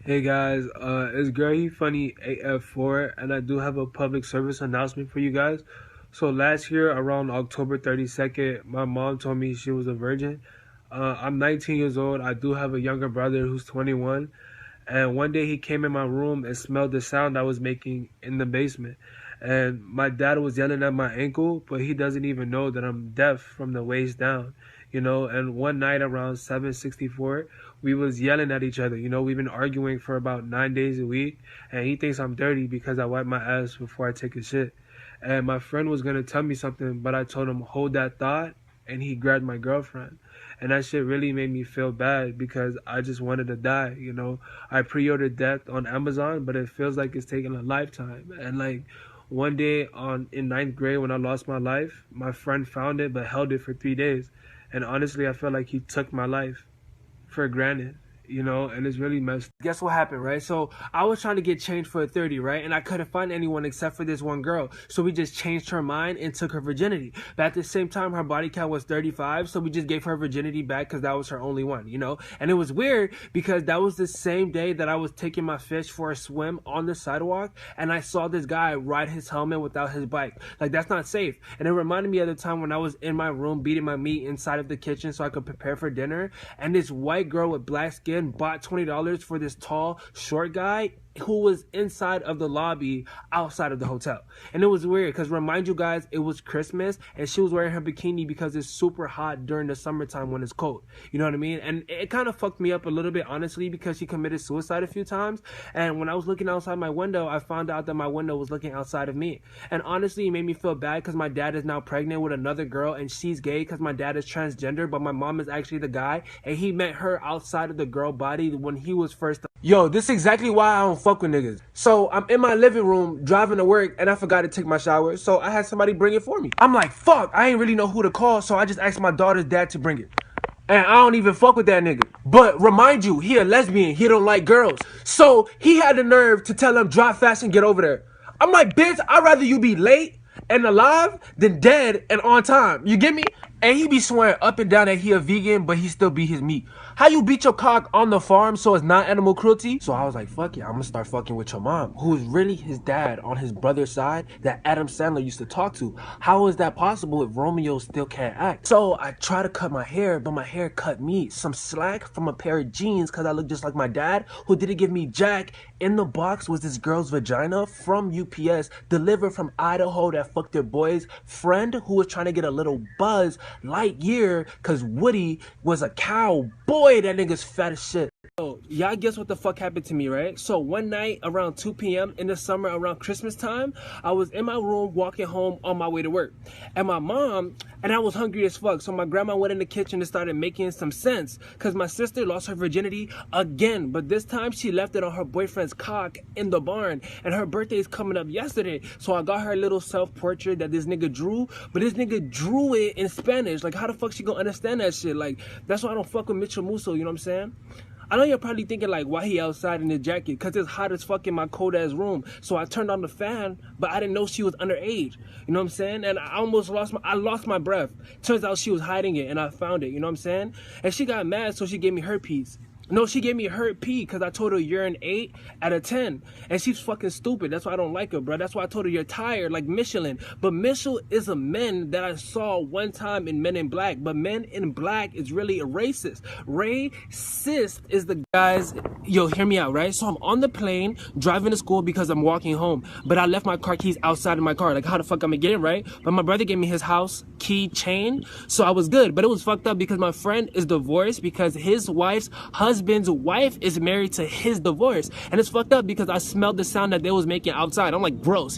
Hey guys, it's Gary Funny AF4, and I do have a public service announcement for you guys. So last year, around October 32nd, my mom told me she was a virgin. I'm 19 years old. I do have a younger brother who's 21, and one day he came in my room and smelled the sound I was making in the basement. And my dad was yelling at my ankle, but he doesn't even know that I'm deaf from the waist down, And one night around 7:64, we was yelling at each other. We've been arguing for about 9 days a week, and he thinks I'm dirty because I wipe my ass before I take a shit. And my friend was gonna tell me something, but I told him hold that thought, and he grabbed my girlfriend. And that shit really made me feel bad because I just wanted to die. I pre-ordered death on Amazon, but it feels like it's taking a lifetime. And like one day in ninth grade when I lost my life, my friend found it but held it for 3 days. And honestly, I felt like he took my life for granted, and it's really messed. Guess what happened, right? So I was trying to get changed for a 30, right? And I couldn't find anyone except for this one girl. So we just changed her mind and took her virginity. But at the same time, her body count was 35. So we just gave her virginity back because that was her only one. And it was weird because that was the same day that I was taking my fish for a swim on the sidewalk. And I saw this guy ride his helmet without his bike. Like, that's not safe. And it reminded me of the time when I was in my room beating my meat inside of the kitchen so I could prepare for dinner. And this white girl with black skin bought $20 for this tall, short guy who was inside of the lobby outside of the hotel. And it was weird because, remind you guys, it was Christmas and she was wearing her bikini because it's super hot during the summertime when it's cold. You know what I mean? And it kind of fucked me up a little bit, honestly, because she committed suicide a few times. And when I was looking outside my window, I found out that my window was looking outside of me. And honestly, it made me feel bad because my dad is now pregnant with another girl and she's gay because my dad is transgender, but my mom is actually the guy. And he met her outside of the girl body when he was first. Yo, this is exactly why I don't fuck with niggas. So I'm in my living room driving to work and I forgot to take my shower. So I had somebody bring it for me. I'm like, fuck, I ain't really know who to call. So I just asked my daughter's dad to bring it. And I don't even fuck with that nigga. But remind you, he a lesbian. He don't like girls. So he had the nerve to tell him drive fast and get over there. I'm like, bitch, I'd rather you be late and alive than dead and on time. You get me? And he be swearing up and down that he a vegan, but he still beat his meat. How you beat your cock on the farm so it's not animal cruelty? So I was like, fuck yeah, I'm gonna start fucking with your mom, who is really his dad on his brother's side that Adam Sandler used to talk to. How is that possible if Romeo still can't act? So I try to cut my hair, but my hair cut me. Some slack from a pair of jeans because I look just like my dad, who didn't give me jack. In the box was this girl's vagina from UPS, delivered from Idaho, that fucked their boy's friend who was trying to get a little buzz light year because Woody was a cow. Boy, that nigga's fat as shit. So, y'all guess what the fuck happened to me, right? So one night around 2 p.m. in the summer, around Christmas time, I was in my room walking home on my way to work. And my mom, and I was hungry as fuck. So my grandma went in the kitchen and started making some sense. Because my sister lost her virginity again. But this time she left it on her boyfriend's cock in the barn. And her birthday is coming up yesterday. So I got her a little self-portrait that this nigga drew. But this nigga drew it in Spanish. Like, how the fuck she gonna understand that shit? Like, that's why I don't fuck with Mitchell Musso, you know what I'm saying? I know you're probably thinking like, why he outside in his jacket? Because it's hot as fuck in my cold ass room. So I turned on the fan, but I didn't know she was underage. You know what I'm saying? And I almost lost my breath. Turns out she was hiding it and I found it. You know what I'm saying? And she got mad, so she gave me her piece. No, she gave me her pee because I told her you're an 8 out of 10. And she's fucking stupid. That's why I don't like her, bro. That's why I told her you're tired, like Michelin. But Mitchell is a man that I saw one time in Men in Black. But Men in Black is really a racist. Racist is the guys. Yo, hear me out, right? So I'm on the plane driving to school because I'm walking home. But I left my car keys outside of my car. Like, how the fuck I'm gonna get it, right? But my brother gave me his house key chain. So I was good. But it was fucked up because my friend is divorced because his wife's husband's wife is married to his divorce. And it's fucked up because I smelled the sound that they was making outside. I'm like, gross,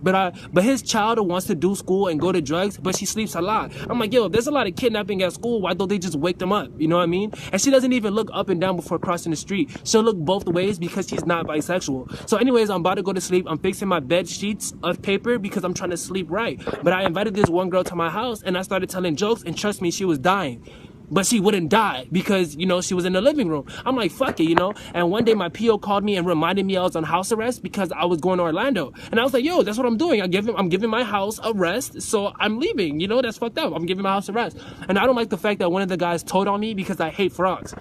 But his child wants to do school and go to drugs, but she sleeps a lot. I'm like, yo, if there's a lot of kidnapping at school, why don't they just wake them up? You know what I mean? And she doesn't even look up and down before crossing the street. She'll look both ways because she's not bisexual. So anyways, I'm about to go to sleep. I'm fixing my bed sheets of paper because I'm trying to sleep right. But I invited this one girl to my house and I started telling jokes, and trust me, she was dying. But she wouldn't die because, she was in the living room. I'm like, fuck it, And one day my PO called me and reminded me I was on house arrest because I was going to Orlando. And I was like, yo, that's what I'm doing. I'm giving my house arrest, so I'm leaving. That's fucked up. I'm giving my house arrest. And I don't like the fact that one of the guys told on me because I hate frogs.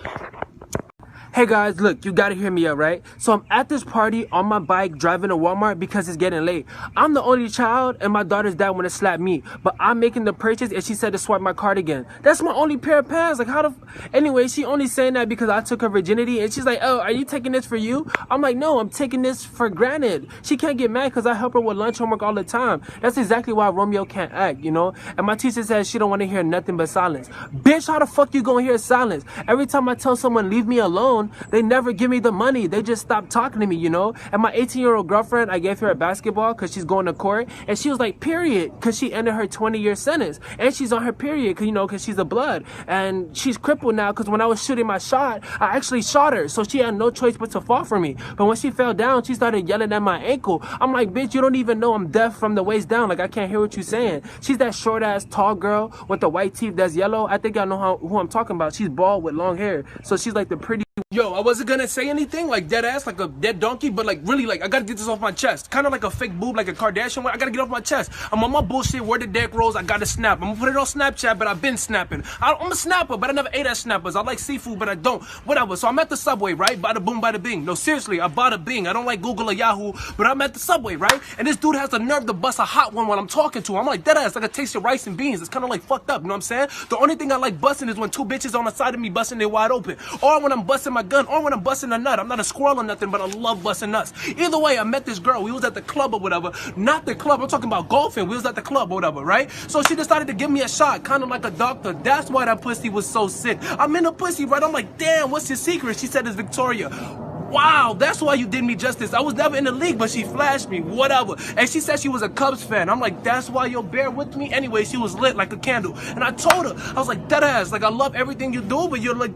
Hey guys, look, you gotta hear me out, right? So I'm at this party on my bike driving to Walmart because it's getting late. I'm the only child and my daughter's dad wanna slap me, but I'm making the purchase and she said to swipe my card again. That's my only pair of pants. Like how the anyway, she only saying that because I took her virginity and she's like, oh, are you taking this for you? I'm like, no, I'm taking this for granted. She can't get mad because I help her with lunch homework all the time. That's exactly why Romeo can't act, you know? And my teacher says she don't want to hear nothing but silence. Bitch, how the fuck you gonna hear silence? Every time I tell someone leave me alone, they never give me the money. They just stop talking to me, you know? And my 18-year-old girlfriend, I gave her a basketball because she's going to court. And she was like, period, because she ended her 20-year sentence. And she's on her period, cause, you know, because she's a blood. And she's crippled now because when I was shooting my shot, I actually shot her. So she had no choice but to fall for me. But when she fell down, she started yelling at my ankle. I'm like, bitch, you don't even know I'm deaf from the waist down. Like, I can't hear what you're saying. She's that short-ass, tall girl with the white teeth that's yellow. I think y'all know who I'm talking about. She's bald with long hair. So she's like the pretty... Yo, I wasn't gonna say anything, like dead ass, like a dead donkey, but like really, like I gotta get this off my chest. Kind of like a fake boob, like a Kardashian one. I gotta get off my chest. I'm on my bullshit. Where the deck rolls, I gotta snap. I'm gonna put it on Snapchat, but I've been snapping. I'm a snapper, but I never ate at snappers. I like seafood, but I don't. Whatever. So I'm at the Subway, right? Bada boom, bada bing. No, seriously, I bought a Bing. I don't like Google or Yahoo, but I'm at the Subway, right? And this dude has the nerve to bust a hot one while I'm talking to him. I'm like, dead ass, like I taste your rice and beans. It's kind of like fucked up, you know what I'm saying? The only thing I like busting is when two bitches on the side of me busting their wide open, or when I'm busting my gun, or when I'm busting a nut. I'm not a squirrel or nothing, but I love busting nuts. Either way, I met this girl. We was at the club or whatever. Not the club. I'm talking about golfing. We was at the club or whatever, right? So she decided to give me a shot, kind of like a doctor. That's why that pussy was so sick. I'm in the pussy, right? I'm like, damn, what's your secret? She said it's Victoria. Wow, that's why you did me justice. I was never in the league, but she flashed me, whatever. And she said she was a Cubs fan. I'm like, that's why you'll bear with me? Anyway, she was lit like a candle. And I told her, I was like, dead ass, like I love everything you do, but you're like...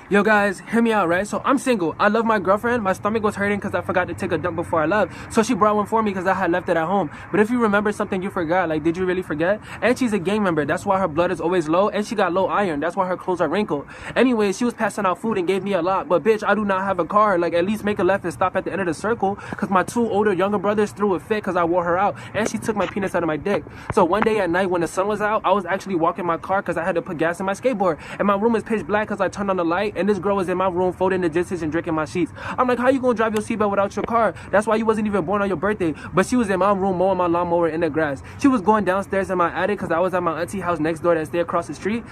Yo guys, hear me out, right? So I'm single. I love my girlfriend. My stomach was hurting because I forgot to take a dump before I left. So she brought one for me because I had left it at home. But if you remember something you forgot, like did you really forget? And she's a gang member. That's why her blood is always low. And she got low iron. That's why her clothes are wrinkled. Anyway, she was passing out food and gave me a lot. But bitch, I do not have a car. Like at least make a left and stop at the end of the circle. Because my two older younger brothers threw a fit because I wore her out. And she took my penis out of my dick. So one day at night when the sun was out, I was actually walking my car because I had to put gas in my skateboard. And my room was pitch black because I turned on the light. And this girl was in my room folding the dishes and drinking my sheets. I'm like, how you gonna drive your seatbelt without your car? That's why you wasn't even born on your birthday. But she was in my room mowing my lawnmower in the grass. She was going downstairs in my attic because I was at my auntie house next door that stay across the street.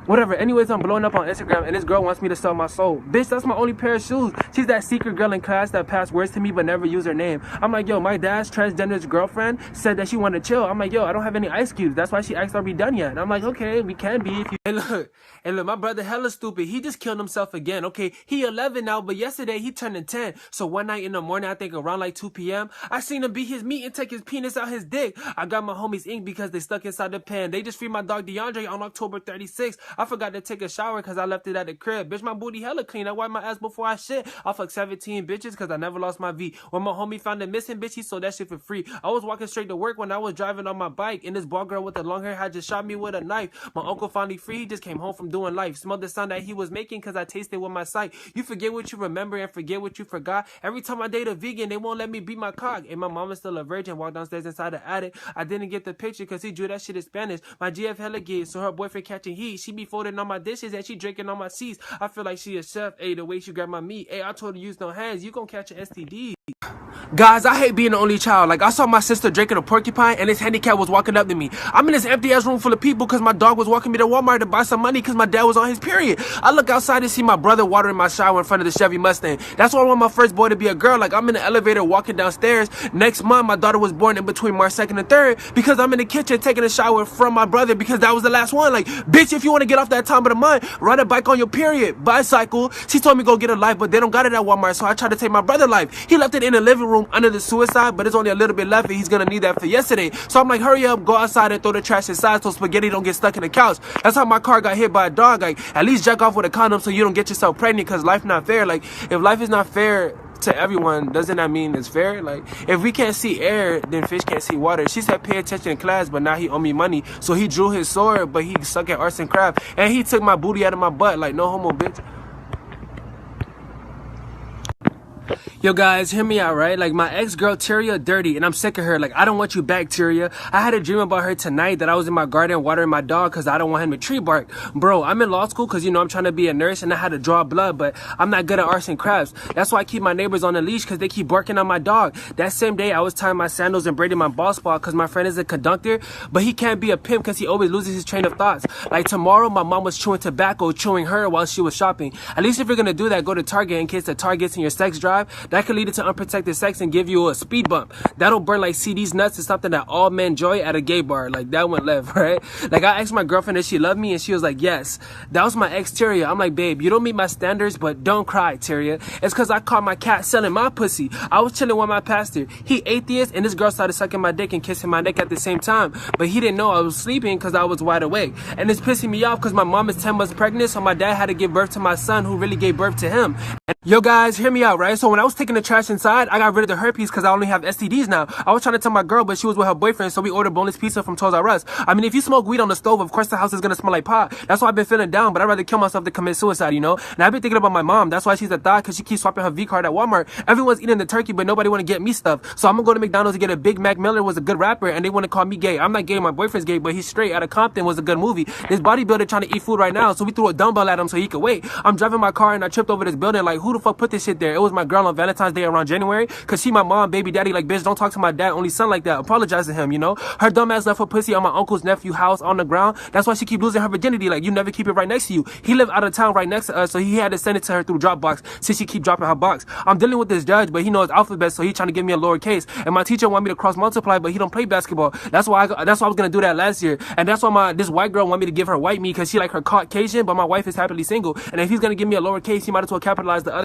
Whatever. Anyways, I'm blowing up on Instagram and this girl wants me to sell my soul. Bitch, that's my only pair of shoes. She's that secret girl in class that passed words to me but never used her name. I'm like, yo, my dad's transgender's girlfriend said that she wanted to chill. I'm like, yo, I don't have any ice cubes. That's why she asked, are we done yet? And I'm like, okay, we can be if you... And look, my brother hella stupid. He just killed himself again. Okay, he 11 now, but yesterday he turned 10. So one night in the morning, I think around like 2 p.m., I seen him beat his meat and take his penis out his dick. I got my homies ink because they stuck inside the pen. They just freed my dog DeAndre on October 36th. I forgot to take a shower because I left it at the crib. Bitch, my booty hella clean. I wipe my ass before I shit. I fucked 17 bitches because I never lost my V. When my homie found a missing bitch, he sold that shit for free. I was walking straight to work when I was driving on my bike, and this bald girl with the long hair had just shot me with a knife. My uncle finally free. He just came home from doing life. Smelled the sound that he was making because I tasted with my sight. You forget what you remember and forget what you forgot. Every time I date a vegan, they won't let me beat my cock. And my mom is still a virgin. Walked downstairs inside the attic. I didn't get the picture because he drew that shit in Spanish. My GF hella gay, so her boyfriend catching heat. She be folding on my dishes and she drinking on my seats. I feel like she a chef. Hey, the way she grabbed my meat. Hey, I told her use no hands. You gon' catch an STD. Guys, I hate being the only child. Like, I saw my sister drinking a porcupine and this handicap was walking up to me. I'm in this empty-ass room full of people because my dog was walking me to Walmart to buy some money because my dad was on his period. I look outside and see my brother watering my shower in front of the Chevy Mustang. That's why I want my first boy to be a girl. Like, I'm in the elevator walking downstairs. Next month, my daughter was born in between March 2nd and 3rd because I'm in the kitchen taking a shower from my brother because that was the last one. Like, bitch, if you want to get off that time of the month, ride a bike on your period. Bicycle. She told me go get a life, but they don't got it at Walmart, so I tried to take my brother life. He left it in the living room under the suicide, but it's only a little bit left and he's gonna need that for yesterday. So I'm like, hurry up, go outside and throw the trash inside so spaghetti don't get stuck in the couch. That's how my car got hit by a dog. Like, at least jack off with a condom so you don't get yourself pregnant because life not fair. Like, if life is not fair to everyone, doesn't that mean it's fair? Like, if we can't see air, then fish can't see water. She said pay attention in class, but now he owe me money. So he drew his sword, but he suck at arts and craft. And he took my booty out of my butt. Like, no homo, bitch. Yo guys, hear me out, right? Like my ex-girl Tyria dirty and I'm sick of her. Like I don't want you back, Tyria. I had a dream about her tonight that I was in my garden watering my dog because I don't want him to tree bark. Bro, I'm in law school because you know I'm trying to be a nurse and I had to draw blood, but I'm not good at arts and crafts. That's why I keep my neighbors on a leash because they keep barking on my dog. That same day I was tying my sandals and braiding my ball spot because my friend is a conductor, but he can't be a pimp because he always loses his train of thoughts. Like tomorrow my mom was chewing tobacco, chewing her while she was shopping. At least if you're gonna do that, go to Target in case the Target's in your sex drive. That could lead to unprotected sex and give you a speed bump. That'll burn like CD's nuts. Is something that all men enjoy at a gay bar. Like that went left, right? Like I asked my girlfriend if she loved me and she was like, yes. That was my ex Tyria. I'm like, babe, you don't meet my standards, but don't cry, Tyria. It's cause I caught my cat selling my pussy. I was chilling with my pastor. He atheist and this girl started sucking my dick and kissing my neck at the same time. But he didn't know I was sleeping cause I was wide awake. And it's pissing me off cause my mom is 10 months pregnant, so my dad had to give birth to my son who really gave birth to him. Yo guys, hear me out, right? So when I was taking the trash inside, I got rid of the herpes because I only have STDs now. I was trying to tell my girl, but she was with her boyfriend, so we ordered boneless pizza from Toys R Us. I mean, if you smoke weed on the stove, of course the house is gonna smell like pot. That's why I've been feeling down, but I'd rather kill myself than commit suicide, you know? And I've been thinking about my mom. That's why she's a thought, because she keeps swapping her V card at Walmart. Everyone's eating the turkey, but nobody want to get me stuff. So I'm gonna go to McDonald's and get a Big Mac. Miller was a good rapper, and they want to call me gay. I'm not gay, my boyfriend's gay, but he's straight. Out of Compton was a good movie. This bodybuilder trying to eat food right now, so we threw a dumbbell at him so he could wait. I'm driving my car and I tripped over this building. Like, who the fuck put this shit there? It was my girl on Valentine's Day around January, cause she my mom, baby daddy. Like, bitch, don't talk to my dad, only son like that. Apologize to him, you know? Her dumb ass left her pussy on my uncle's nephew house on the ground. That's why she keep losing her virginity. Like, you never keep it right next to you. He lived out of town right next to us, so he had to send it to her through Dropbox since she keep dropping her box. I'm dealing with this judge, but he knows alphabet, so he trying to give me a lower case. And my teacher want me to cross multiply, but he don't play basketball. That's why I was gonna do that last year. And that's why this white girl want me to give her white me, cause she like her Caucasian, but my wife is happily single. And if he's gonna give me a lower case, he might as well capitalize the other.